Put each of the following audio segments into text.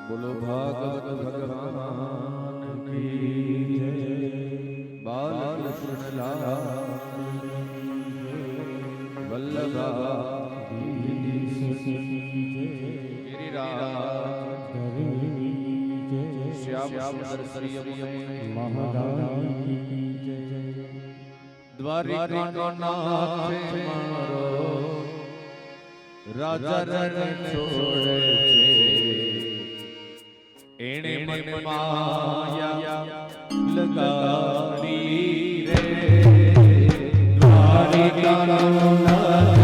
बोलो भागवत भगवान की जय। बाल कृष्ण लाल वल्लभा गिरिराज श्याम सुंदर द्वारिका नाथ मारो राजा रण छोड़े एणे मन माया लगाड़ी रे द्वारिका नाथ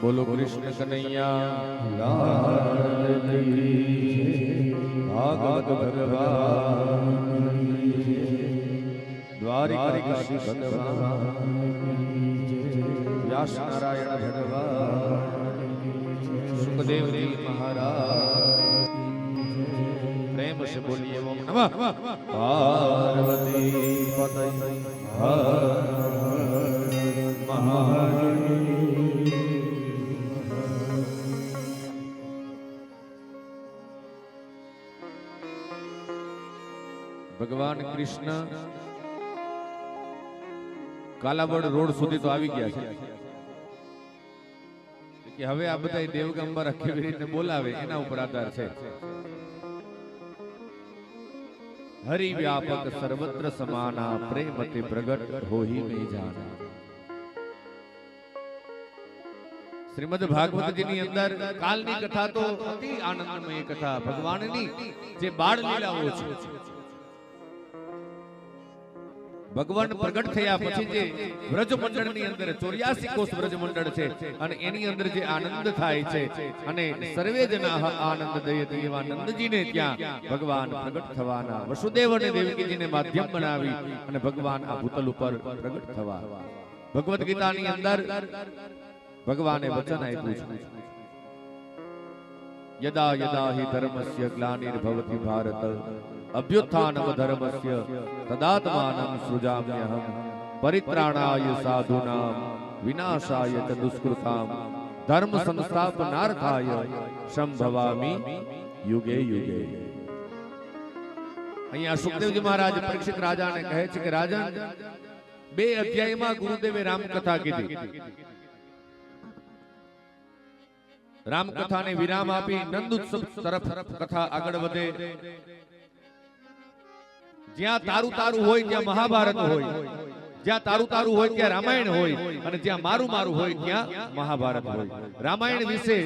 બોલો કૃષ્ણ કનૈયા લાલ કી ભાગવત ભગવાન દ્વારિકાધીશ ભગવાન વ્યાસ નારાયણ ભગવાન સુખદેવજી મહારાજ પ્રેમ से बोलिए ओम नमः पार्वती पतये हर महादेव। ભગવાન કૃષ્ણ કાલાવડ રોડ સુધી તો આવી ગયા છે કે હવે આ બધા દેવગંબર કેવી રીતે બોલાવે એના ઉપર આધાર છે। હરિ વ્યાપક સર્વત્ર સમાના પ્રેમતે પ્રગટ હોઈ મે જાના। શ્રીમદ ભાગવતજીની અંદર કાલની કથા તો અતિ આનંદમય કથા ભગવાનની જે બાળ લીલાઓ છે। ભગવાન પ્રગટ થયા પછી જે વ્રજ મંડળની અંદર 84 કોષ વ્રજ મંડળ છે અને એની અંદર જે આનંદ થાય છે અને સર્વે જના આનંદ દયતિ એવા નંદજીને ત્યાં ભગવાન પ્રગટ થવાના વસુદેવ અને દેવકીજીને માધ્યમ બનાવી અને ભગવાન આ ભૂતલ ઉપર પ્રગટ થવા। ભગવદ ગીતાની અંદર ભગવાને વચન આપ્યું છે યદા યદા હિ ધર્મસ્ય ગ્લાનિર્ભવતિ ભારત અભ્યુત્થાનમ ધર્મસ્ય તદાત્માનં સૃજામ્યહમ પરિત્રાણાય સાધુનામ વિનાશાય ચ દુષ્કૃતામ ધર્મ સંસ્થાપનાર્થાય સંભવામિ યુગે યુગે। અહીંયા સુખદેવજી મહારાજ પરીક્ષિત રાજાને કહે છે કે રાજન 2 અધ્યાયમાં ગુરુદેવે રામકથા કીધી। રામકથાને વિરામ આપી નંદોત્સવ તરફ કથા આગળ વધે। જ્યાં તારું તારું હોય ત્યાં મહાભારત હોય, જ્યાં તારું તારું હોય ત્યાં રામાયણ હોય અને જ્યાં મારું મારું હોય ત્યાં મહાભારત હોય। રામાયણ વિશે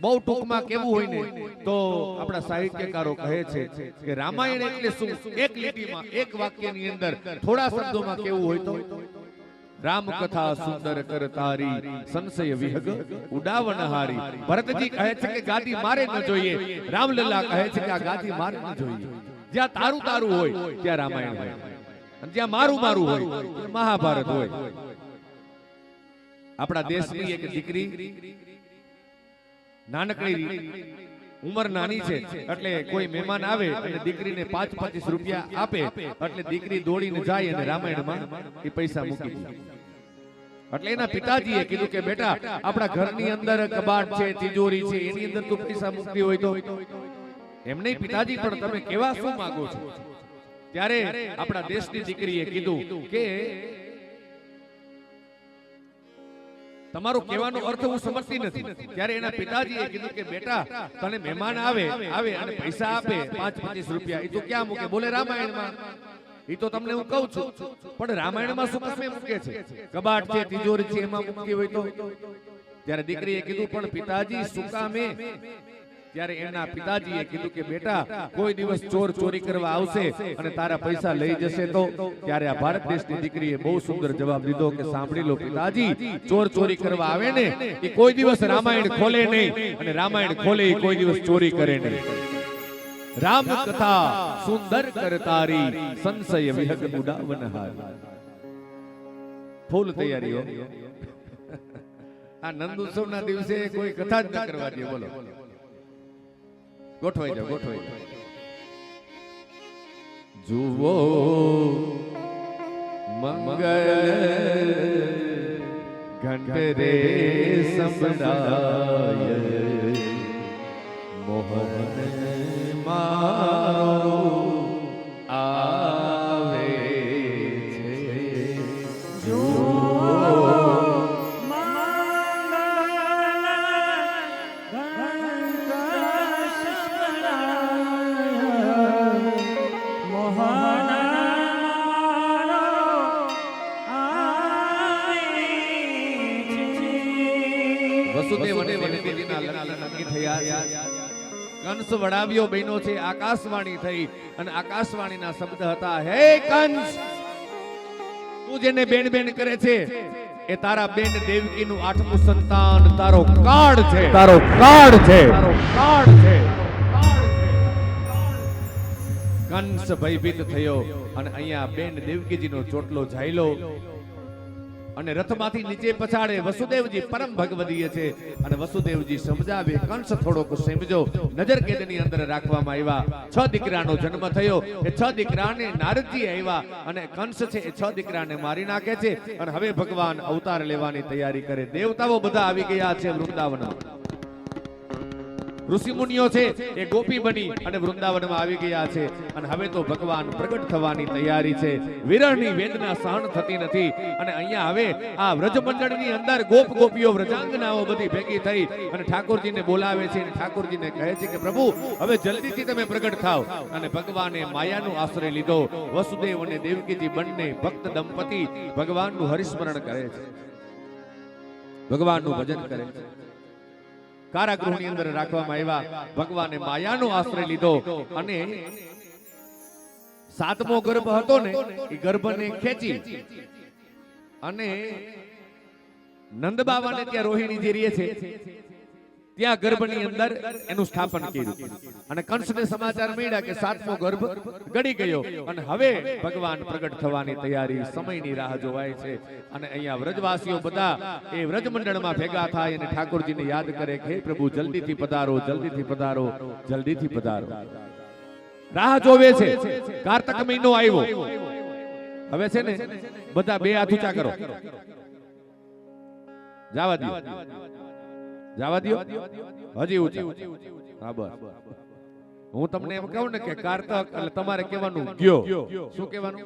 બહુ ટૂંકમાં કેવું હોય ને તો આપણા સાહિત્યકારો કહે છે કે રામાયણ એટલે શું, એક લીટીમાં એક વાક્યની અંદર થોડા શબ્દોમાં કેવું હોય તો રામ કથા સુંદર કર તારી સંશય વિહગ ઉડાવનહારી। ભરતજી કહે છે કે ગાદી મારે ન જોઈએ, રામલલ્લા કહે છે કે આ ગાદી મારે ન જોઈએ। જ્યાં તારું તારું હોય ત્યાં રામાયણ હોય અને જ્યાં મારું મારું હોય મહાભારત હોય। આપણા દેશની એક દીકરી નાનકડી ઉંમર નાની છે એટલે કોઈ મહેમાન આવે અને દીકરીને 5-25 રૂપિયા આપે એટલે દીકરી દોડીને જાય અને રામાયણમાં એ પૈસા મૂકી દે। એટલે એના પિતાજીએ કીધું કે બેટા આપણા ઘરની અંદર કબાટ છે, તિજોરી છે, એની અંદર તું પૈસા મૂકતી હોય તો એમ નહીં પિતાજી પણ તમે કેવા શું માંગો છો? ત્યારે આપણા દેશની દીકરીએ કીધું કે તમારો કહેવાનો અર્થ હું સમજતી નથી। ત્યારે એના પિતાજીએ કીધું કે બેટા તને મહેમાન આવે અને પૈસા આપે 5-25 રૂપિયા, એ તો ક્યાં મૂકે? બોલે રામાયણમાં। એ તો તમને હું કહું છું પણ રામાયણમાં શું કામ મૂકે છે? કબાટ છે, તિજોરી છે, એમાં મૂકતી હોય તો? ત્યારે દીકરીએ કીધું પણ પિતાજી શું કામે? ત્યારે એના પિતાજીએ કીધું કે બેટા કોઈ દિવસ ચોર ચોરી કરવા આવશે અને તારા પૈસા લઈ જશે તો? ત્યારે આ ભારત દેશની દીકરીએ બહુ સુંદર જવાબ દીધો કે સાંભળી લો પિતાજી, ચોર ચોરી કરવા આવે ને એ કોઈ દિવસ રામાયણ ખોલે નહીં અને રામાયણ ખોલે એ કોઈ દિવસ ચોરી કરે નહીં। રામ કથા સુંદર કર તારી સંશય વિહગ ઉડાવનહારી। ફૂલ તૈયારીઓ આ નંદોત્સવના દિવસે કોઈ કથા જ ન કરવા દે। બોલો ગોઠવાઈ જાઓ, ગોઠવાઈ જાઓ। જુઓ મંગલ ઘંટ રે સંભળાય, મોહન મારો આવે છે। વસુદેવ અને દેવકીના લગ્ન નક્કી થયા છે. કંસ વડાવ્યો બહેનો છે. આકાશવાણી થઈ અને આકાશવાણીના શબ્દ હતા, હે કંસ, તું જેને બેન બેન કરે છે એ તારા બેન દેવકીનું 8મું સંતાન તારો કાળ છે, તારો કાળ છે, તારો કાળ છે. કંસ ભયભીત થયો અને અહીંયા બેન દેવકીજીનો ચોટલો ઝાયલો અને રથમાંથી નીચે પછાડે. વસુદેવજી પરમ ભગવદીય છે અને વસુદેવજી સમજાવે, કંસ થોડોક સમજો. નજર કેદની અંદર રાખવામાં આવ્યા. 6 દીકરાનો જન્મ થયો. એ 6 દીકરાને નારદજી આવ્યા અને કંસ છે એ 6 દીકરાને મારી નાખે છે અને હવે ભગવાન અવતાર લેવાની તૈયારી કરે. દેવતાઓ બધા આવી ગયા છે વૃંદાવનમાં. ઋષિ મુનિઓ છે એ ગોપી બની અને વૃંદાવનમાં આવી ગયા છે અને હવે તો ભગવાન પ્રગટ થવાની તૈયારી છે. વિરહની વેદના સહન થતી નથી અને અહીંયા હવે આ વ્રજમંડળની અંદર ગોપ ગોપીઓ વ્રજાંગનાઓ બધી ભેગી થઈ અને ઠાકોરજીને બોલાવે છે અને ઠાકોરજીને કહે છે કે પ્રભુ હવે જલ્દીથી તમે પ્રગટ થાવ. અને ભગવાને માયાનો આશ્રય લીધો. વસુદેવ અને દેવકીજી બંને ભક્ત દંપતી ભગવાનનું હરિસ્મરણ કરે છે, ભગવાનનું ભજન કરે છે. કારાગૃહની અંદર રાખવામાં આવ્યા. ભગવાને માયાનો આશ્રય લીધો અને 7મો ગર્ભ હતો ને એ ગર્ભને ખેંચી અને નંદ બાવાને ત્યાં રોહિણી જે રહે છે ત્યાં ગર્ભની અંદર એનું સ્થાપન કર્યું અને કંસને સમાચાર મળ્યા કે 7મો ગર્ભ ગળી ગયો અને હવે ભગવાન પ્રગટ થવાની તૈયારી, સમયની રાહ જોવાય છે. અને અહીંયા વ્રજવાસીઓ બધા એ વ્રજમંડળમાં ભેગા થાય અને ઠાકોરજીને યાદ કરે કે હે પ્રભુ જલ્દીથી પધારો, જલ્દીથી પધારો, જલ્દીથી પધારો. રાહ જોવે છે. કાર્તક મહિનો આવ્યો. હવે છે ને બધા 2 હાથ ઊંચા કરો. જવા દો, જવા દો, હજી ઊંચા. હા બસ. હું તમને એમ કહું ને કે કાર્તક એટલે તમારે કહેવાનું ગયો. શું કહેવાનું?